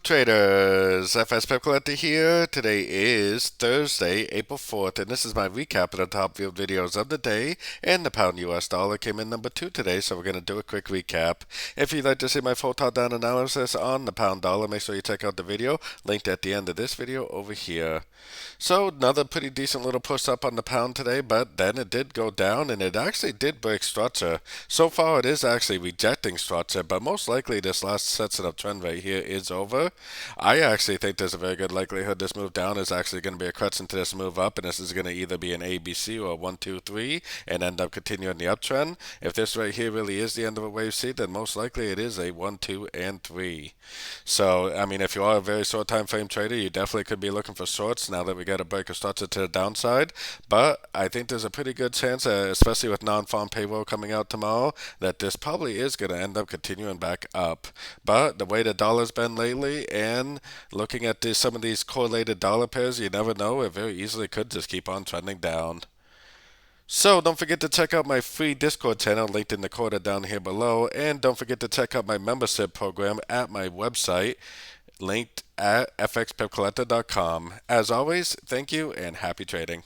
traders, FX Pip Collector here. Today is Thursday, April 4th, and this is my recap of the top field videos of the day. And the pound US dollar came in number 2 today, so we're going to do a quick recap. If you'd like to see my full top-down analysis on the pound dollar, make sure you check out the video linked at the end of this video over here. So another pretty decent little push up on the pound today, but then it did go down, and it actually did break structure. So far it is actually rejecting structure, but most likely this last set of trend right here is over. I actually think there's a very good likelihood this move down is actually going to be a crutch into this move up, and this is going to either be an ABC or a 1, 2, 3 and end up continuing the uptrend. If this right here really is the end of a wave C, then most likely it is a 1, 2, and 3. So, I mean, if you are a very short time frame trader, you definitely could be looking for shorts now that we got a break of structure to the downside. But I think there's a pretty good chance, especially with non-farm payroll coming out tomorrow, that this probably is going to end up continuing back up. But the way the dollar's been lately, and looking at some of these correlated dollar pairs, you never know. It very easily could just keep on trending down. So don't forget to check out my free Discord channel linked in the corner down here below, and don't forget to check out my membership program at my website linked at fxpipcollector.com. As always, thank you and happy trading.